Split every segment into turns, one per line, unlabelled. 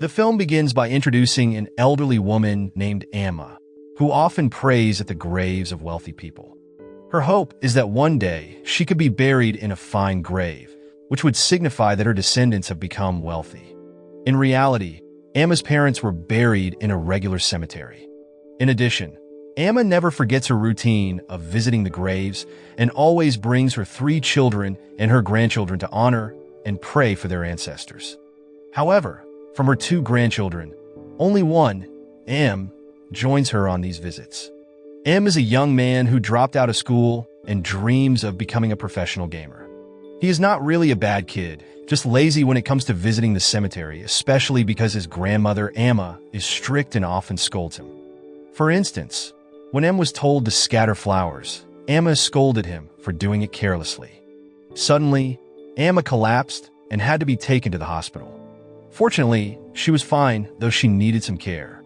The film begins by introducing an elderly woman named Emma, who often prays at the graves of wealthy people. Her hope is that one day she could be buried in a fine grave, which would signify that her descendants have become wealthy. In reality, Emma's parents were buried in a regular cemetery. In addition, Emma never forgets her routine of visiting the graves and always brings her 3 children and her grandchildren to honor and pray for their ancestors. However, from her 2 grandchildren, only one, M, joins her on these visits. M is a young man who dropped out of school and dreams of becoming a professional gamer. He is not really a bad kid, just lazy when it comes to visiting the cemetery, especially because his grandmother, Emma, is strict and often scolds him. For instance, when M was told to scatter flowers, Emma scolded him for doing it carelessly. Suddenly, Emma collapsed and had to be taken to the hospital. Fortunately, she was fine, though she needed some care.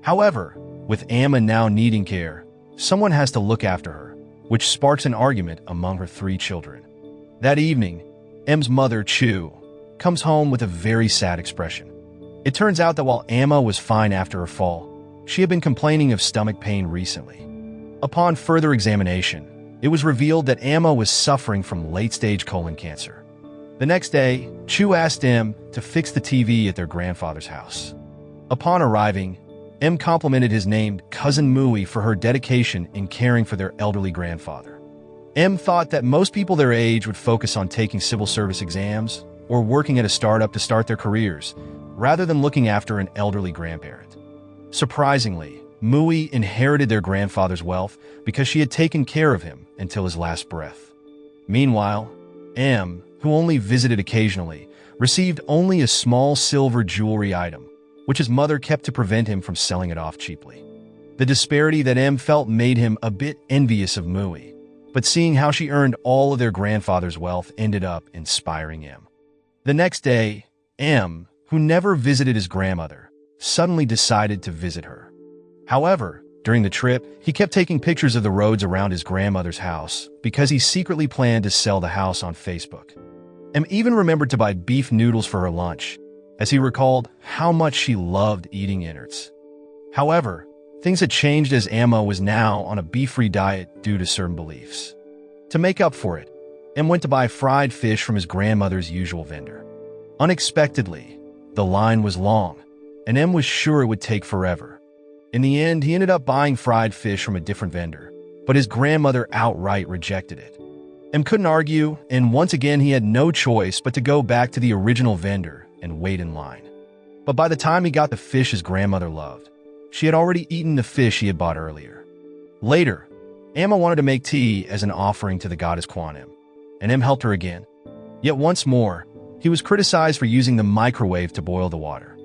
However, with Emma now needing care, someone has to look after her, which sparks an argument among her 3 children. That evening, M's mother, Chu, comes home with a very sad expression. It turns out that while Emma was fine after her fall, she had been complaining of stomach pain recently. Upon further examination, it was revealed that Emma was suffering from late-stage colon cancer. The next day, Chu asked M to fix the TV at their grandfather's house. Upon arriving, M complimented his named cousin Mui for her dedication in caring for their elderly grandfather. M thought that most people their age would focus on taking civil service exams or working at a startup to start their careers, rather than looking after an elderly grandparent. Surprisingly, Mui inherited their grandfather's wealth because she had taken care of him until his last breath. Meanwhile, M, who only visited occasionally, received only a small silver jewelry item, which his mother kept to prevent him from selling it off cheaply. The disparity that M felt made him a bit envious of Mui, but seeing how she earned all of their grandfather's wealth ended up inspiring M. The next day, M, who never visited his grandmother, suddenly decided to visit her. However, during the trip, he kept taking pictures of the roads around his grandmother's house because he secretly planned to sell the house on Facebook. M even remembered to buy beef noodles for her lunch, as he recalled how much she loved eating innards. However, things had changed as Emma was now on a beef-free diet due to certain beliefs. To make up for it, M went to buy fried fish from his grandmother's usual vendor. Unexpectedly, the line was long, and M was sure it would take forever. In the end, he ended up buying fried fish from a different vendor, but his grandmother outright rejected it. M couldn't argue, and once again he had no choice but to go back to the original vendor and wait in line. But by the time he got the fish his grandmother loved, she had already eaten the fish he had bought earlier. Later, Emma wanted to make tea as an offering to the goddess Kwanum, and M helped her again. Yet once more, he was criticized for using the microwave to boil the water.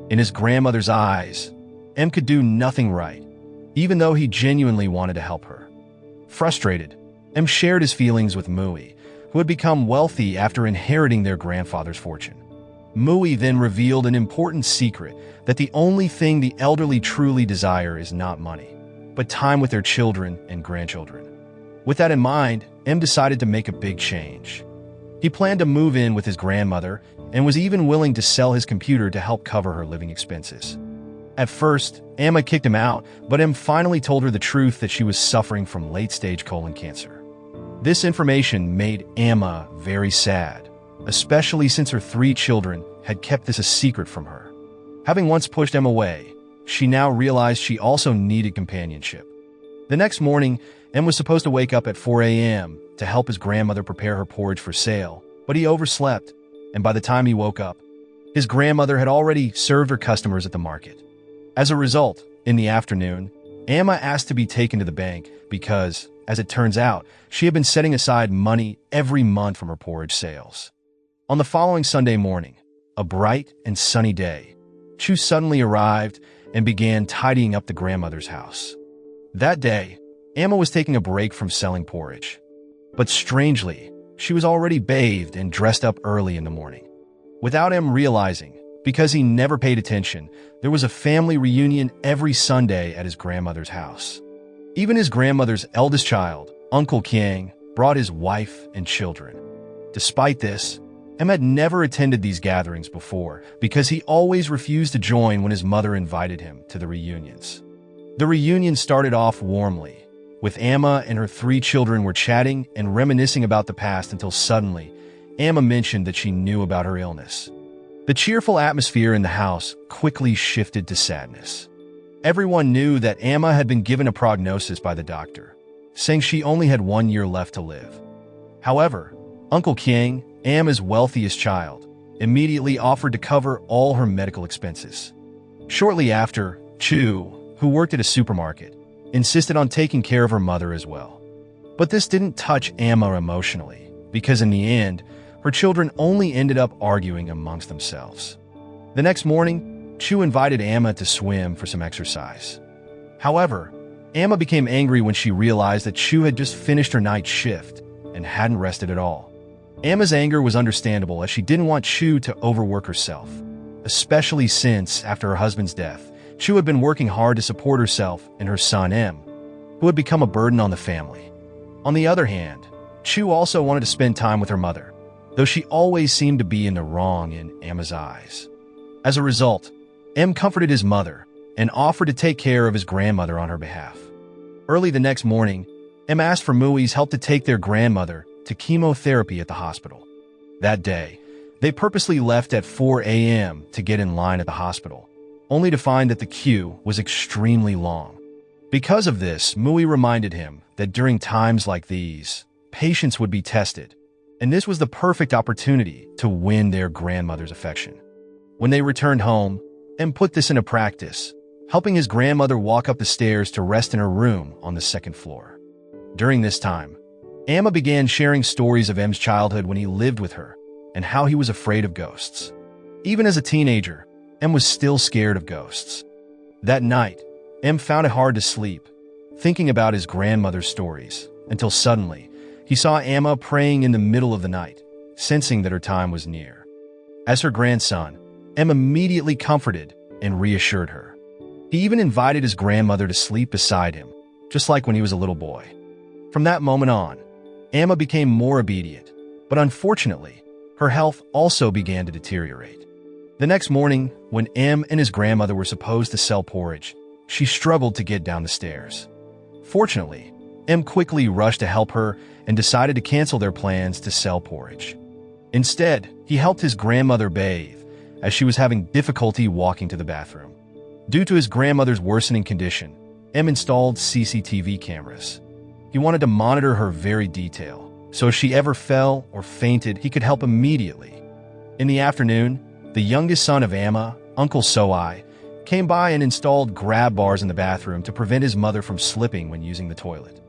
In his grandmother's eyes, M could do nothing right, even though he genuinely wanted to help her. Frustrated, M shared his feelings with Mui, who had become wealthy after inheriting their grandfather's fortune. Mui then revealed an important secret that the only thing the elderly truly desire is not money, but time with their children and grandchildren. With that in mind, M decided to make a big change. He planned to move in with his grandmother and was even willing to sell his computer to help cover her living expenses. At first, Emma kicked him out, but M finally told her the truth that she was suffering from late-stage colon cancer. This information made Emma very sad, especially since her 3 children had kept this a secret from her. Having once pushed M away, she now realized she also needed companionship. The next morning, M was supposed to wake up at 4 a.m. to help his grandmother prepare her porridge for sale, but he overslept, and by the time he woke up, his grandmother had already served her customers at the market. As a result, in the afternoon, Emma asked to be taken to the bank because, as it turns out, she had been setting aside money every month from her porridge sales. On the following Sunday morning, a bright and sunny day, Chu suddenly arrived and began tidying up the grandmother's house. That day, Emma was taking a break from selling porridge. But strangely, she was already bathed and dressed up early in the morning. Without him realizing, because he never paid attention, there was a family reunion every Sunday at his grandmother's house. Even his grandmother's eldest child, Uncle Kiang, brought his wife and children. Despite this, Em had never attended these gatherings before because he always refused to join when his mother invited him to the reunions. The reunion started off warmly, with Emma and her 3 children were chatting and reminiscing about the past until suddenly, Emma mentioned that she knew about her illness. The cheerful atmosphere in the house quickly shifted to sadness. Everyone knew that Emma had been given a prognosis by the doctor, saying she only had 1 year left to live. However, Uncle King, Emma's wealthiest child, immediately offered to cover all her medical expenses. Shortly after, Chu, who worked at a supermarket, insisted on taking care of her mother as well. But this didn't touch Emma emotionally, because in the end, her children only ended up arguing amongst themselves. The next morning, Chu invited Emma to swim for some exercise. However, Emma became angry when she realized that Chu had just finished her night shift and hadn't rested at all. Emma's anger was understandable as she didn't want Chu to overwork herself, especially since, after her husband's death, Chu had been working hard to support herself and her son Em, who had become a burden on the family. On the other hand, Chu also wanted to spend time with her mother, though she always seemed to be in the wrong in Emma's eyes. As a result, Em comforted his mother and offered to take care of his grandmother on her behalf. Early the next morning, Em asked for Mui's help to take their grandmother to chemotherapy at the hospital. That day, they purposely left at 4 a.m. to get in line at the hospital, only to find that the queue was extremely long. Because of this, Mui reminded him that during times like these, patience would be tested, and this was the perfect opportunity to win their grandmother's affection. When they returned home, Em put this into practice, helping his grandmother walk up the stairs to rest in her room on the 2nd floor. During this time, Emma began sharing stories of Em's childhood when he lived with her and how he was afraid of ghosts. Even as a teenager, Em was still scared of ghosts. That night, Em found it hard to sleep, thinking about his grandmother's stories, until suddenly, he saw Emma praying in the middle of the night, sensing that her time was near. As her grandson, Em immediately comforted and reassured her. He even invited his grandmother to sleep beside him, just like when he was a little boy. From that moment on, Emma became more obedient, but unfortunately, her health also began to deteriorate. The next morning, when Em and his grandmother were supposed to sell porridge, she struggled to get down the stairs. Fortunately, Em quickly rushed to help her and decided to cancel their plans to sell porridge. Instead, he helped his grandmother bathe, as she was having difficulty walking to the bathroom. Due to his grandmother's worsening condition, Em installed CCTV cameras. He wanted to monitor her very detail, so if she ever fell or fainted, he could help immediately. In the afternoon, the youngest son of Emma, Uncle Soai, came by and installed grab bars in the bathroom to prevent his mother from slipping when using the toilet.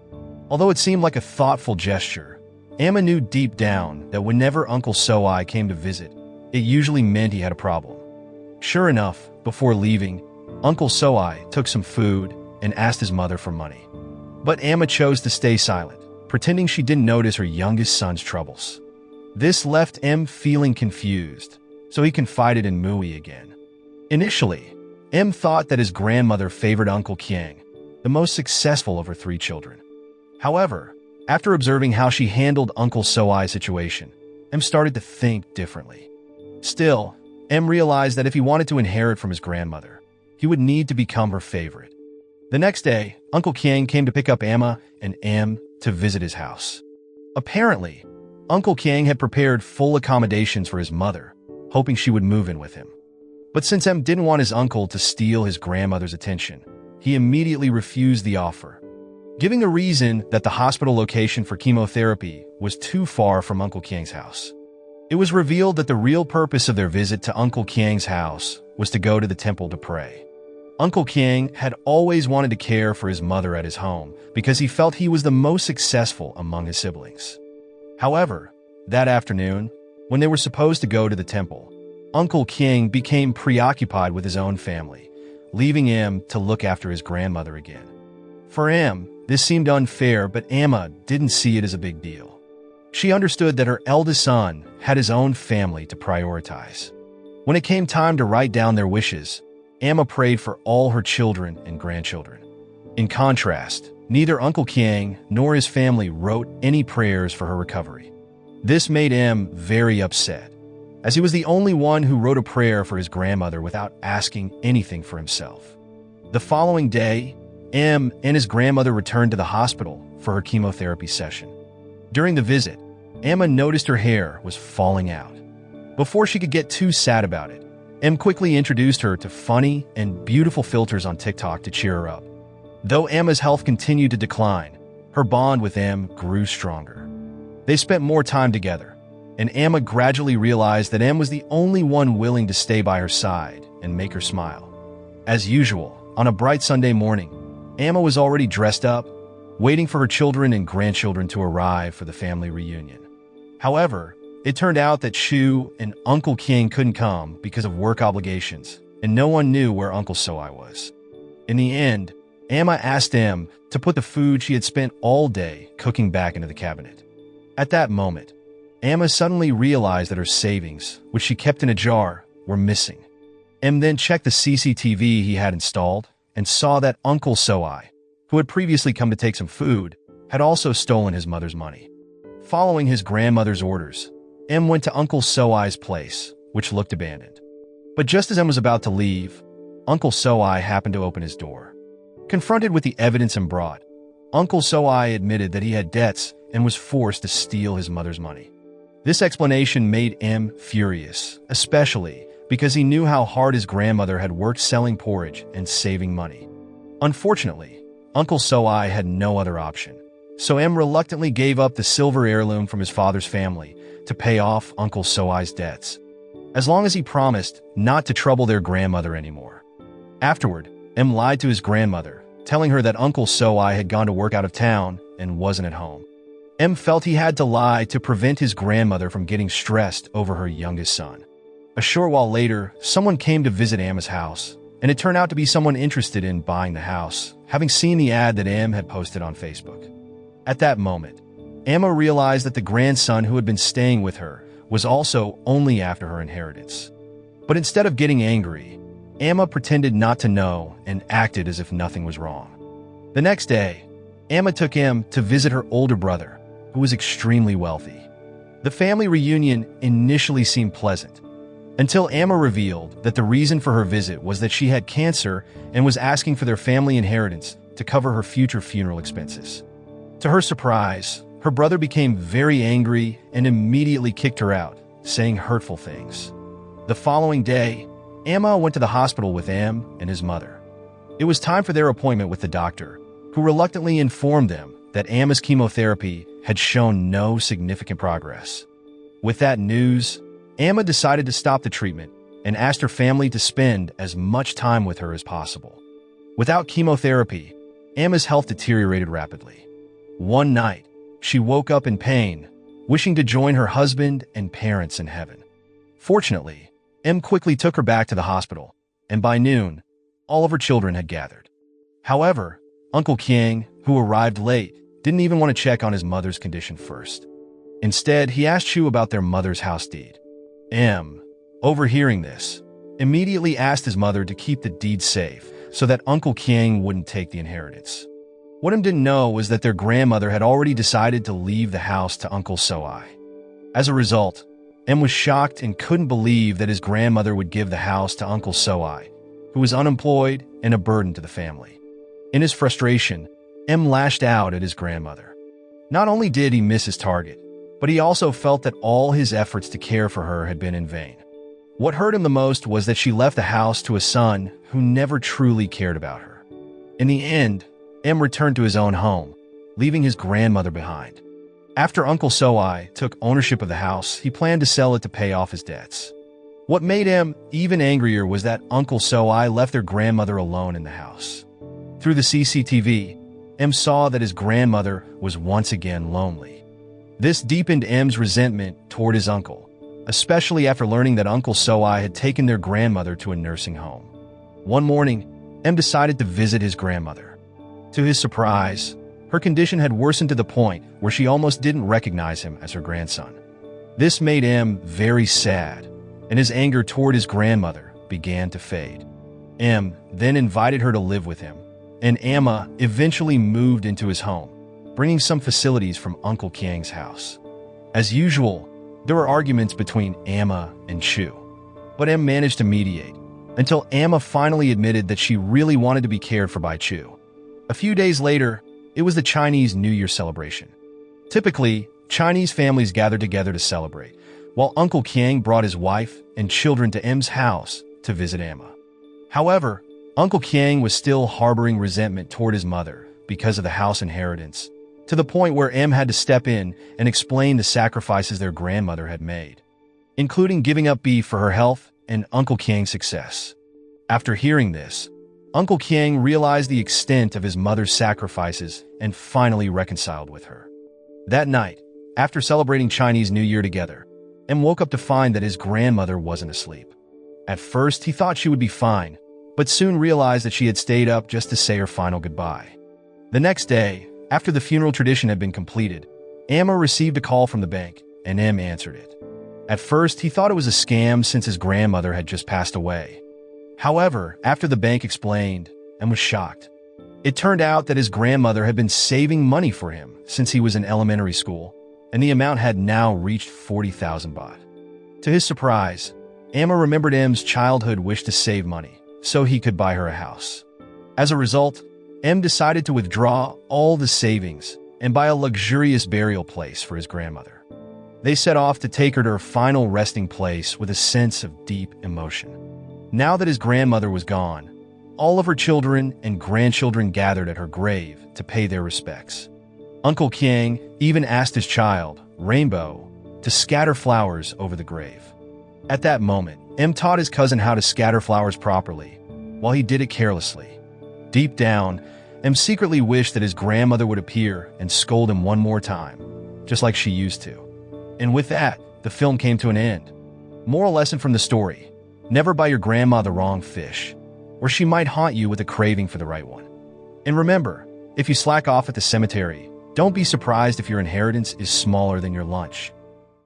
Although it seemed like a thoughtful gesture, Emma knew deep down that whenever Uncle Soai came to visit, it usually meant he had a problem. Sure enough, before leaving, Uncle Soai took some food and asked his mother for money. But Emma chose to stay silent, pretending she didn't notice her youngest son's troubles. This left Em feeling confused, so he confided in Mui again. Initially, Em thought that his grandmother favored Uncle Kiang, the most successful of her 3 children. However, after observing how she handled Uncle Soai's situation, Em started to think differently. Still, Em realized that if he wanted to inherit from his grandmother, he would need to become her favorite. The next day, Uncle Kiang came to pick up Emma and Em to visit his house. Apparently, Uncle Kiang had prepared full accommodations for his mother, hoping she would move in with him. But since Em didn't want his uncle to steal his grandmother's attention, he immediately refused the offer, giving a reason that the hospital location for chemotherapy was too far from Uncle Kiang's house. It was revealed that the real purpose of their visit to Uncle Kiang's house was to go to the temple to pray. Uncle Kiang had always wanted to care for his mother at his home because he felt he was the most successful among his siblings. However, that afternoon, when they were supposed to go to the temple, Uncle Kiang became preoccupied with his own family, leaving Em to look after his grandmother again. For Em, this seemed unfair, but Emma didn't see it as a big deal. She understood that her eldest son had his own family to prioritize. When it came time to write down their wishes, Emma prayed for all her children and grandchildren. In contrast, neither Uncle Kiang nor his family wrote any prayers for her recovery. This made Em very upset, as he was the only one who wrote a prayer for his grandmother without asking anything for himself. The following day, M and his grandmother returned to the hospital for her chemotherapy session. During the visit, Emma noticed her hair was falling out. Before she could get too sad about it, M quickly introduced her to funny and beautiful filters on TikTok to cheer her up. Though Emma's health continued to decline, her bond with M grew stronger. They spent more time together, and Emma gradually realized that M was the only one willing to stay by her side and make her smile. As usual, on a bright Sunday morning, Emma was already dressed up, waiting for her children and grandchildren to arrive for the family reunion. However, it turned out that Shu and Uncle King couldn't come because of work obligations, and no one knew where Uncle Soai was. In the end, Emma asked M to put the food she had spent all day cooking back into the cabinet. At that moment, Emma suddenly realized that her savings, which she kept in a jar, were missing. M then checked the CCTV he had installed and saw that Uncle Soai, who had previously come to take some food, had also stolen his mother's money. Following his grandmother's orders, M went to Uncle Soai's place, which looked abandoned. But just as M was about to leave, Uncle Soai happened to open his door. Confronted with the evidence M brought, Uncle Soai admitted that he had debts and was forced to steal his mother's money. This explanation made M furious, especially because he knew how hard his grandmother had worked selling porridge and saving money. Unfortunately, Uncle Soai had no other option, so M reluctantly gave up the silver heirloom from his father's family to pay off Uncle Soai's debts, as long as he promised not to trouble their grandmother anymore. Afterward, M lied to his grandmother, telling her that Uncle Soai had gone to work out of town and wasn't at home. M felt he had to lie to prevent his grandmother from getting stressed over her youngest son. A short while later, someone came to visit Emma's house, and it turned out to be someone interested in buying the house, having seen the ad that Em had posted on Facebook. At that moment, Emma realized that the grandson who had been staying with her was also only after her inheritance. But instead of getting angry, Emma pretended not to know and acted as if nothing was wrong. The next day, Emma took Em to visit her older brother, who was extremely wealthy. The family reunion initially seemed pleasant, until Emma revealed that the reason for her visit was that she had cancer and was asking for their family inheritance to cover her future funeral expenses. To her surprise, her brother became very angry and immediately kicked her out, saying hurtful things. The following day, Emma went to the hospital with Em and his mother. It was time for their appointment with the doctor, who reluctantly informed them that Emma's chemotherapy had shown no significant progress. With that news, Emma decided to stop the treatment and asked her family to spend as much time with her as possible. Without chemotherapy, Emma's health deteriorated rapidly. One night, she woke up in pain, wishing to join her husband and parents in heaven. Fortunately, Em quickly took her back to the hospital, and by noon, all of her children had gathered. However, Uncle King, who arrived late, didn't even want to check on his mother's condition first. Instead, he asked Shu about their mother's house deed. Em, overhearing this, immediately asked his mother to keep the deed safe so that Uncle King wouldn't take the inheritance. What Em didn't know was that their grandmother had already decided to leave the house to Uncle Soai. As a result, Em was shocked and couldn't believe that his grandmother would give the house to Uncle Soai, who was unemployed and a burden to the family. In his frustration, Em lashed out at his grandmother. Not only did he miss his target, but he also felt that all his efforts to care for her had been in vain. What hurt him the most was that she left the house to a son who never truly cared about her. In the end, Em returned to his own home, leaving his grandmother behind. After Uncle Soai took ownership of the house, he planned to sell it to pay off his debts. What made Em even angrier was that Uncle Soai left their grandmother alone in the house. Through the CCTV, Em saw that his grandmother was once again lonely. This deepened Em's resentment toward his uncle, especially after learning that Uncle Soai had taken their grandmother to a nursing home. One morning, Em decided to visit his grandmother. To his surprise, her condition had worsened to the point where she almost didn't recognize him as her grandson. This made Em very sad, and his anger toward his grandmother began to fade. Em then invited her to live with him, and Emma eventually moved into his home, bringing some facilities from Uncle Kang's house. As usual, There were arguments between Emma and Chu, but Em managed to mediate, until Emma finally admitted that she really wanted to be cared for by Chu. A few days later, it was the Chinese New Year celebration. Typically, Chinese families gathered together to celebrate, while Uncle Qiang brought his wife and children to Em's house to visit Emma. However, Uncle Qiang was still harboring resentment toward his mother because of the house inheritance, to the point where Em had to step in and explain the sacrifices their grandmother had made, including giving up beef for her health and Uncle Qiang's success. After hearing this, Uncle Qiang realized the extent of his mother's sacrifices and finally reconciled with her. That night, after celebrating Chinese New Year together, Em woke up to find that his grandmother wasn't asleep. At first, he thought she would be fine, but soon realized that she had stayed up just to say her final goodbye. The next day, after the funeral tradition had been completed, Emma received a call from the bank, and Em answered it. At first, he thought it was a scam since his grandmother had just passed away. However, after the bank explained, Em was shocked. It turned out that his grandmother had been saving money for him since he was in elementary school, and the amount had now reached 40,000 baht. To his surprise, Emma remembered Em's childhood wish to save money so he could buy her a house. As a result, Em decided to withdraw all the savings and buy a luxurious burial place for his grandmother. They set off to take her to her final resting place with a sense of deep emotion. Now that his grandmother was gone, all of her children and grandchildren gathered at her grave to pay their respects. Uncle Qiang even asked his child, Rainbow, to scatter flowers over the grave. At that moment, Em taught his cousin how to scatter flowers properly, while he did it carelessly. Deep down, Em secretly wished that his grandmother would appear and scold him one more time, just like she used to. And with that, the film came to an end. Moral lesson from the story: never buy your grandma the wrong fish, or she might haunt you with a craving for the right one. And remember, if you slack off at the cemetery, don't be surprised if your inheritance is smaller than your lunch.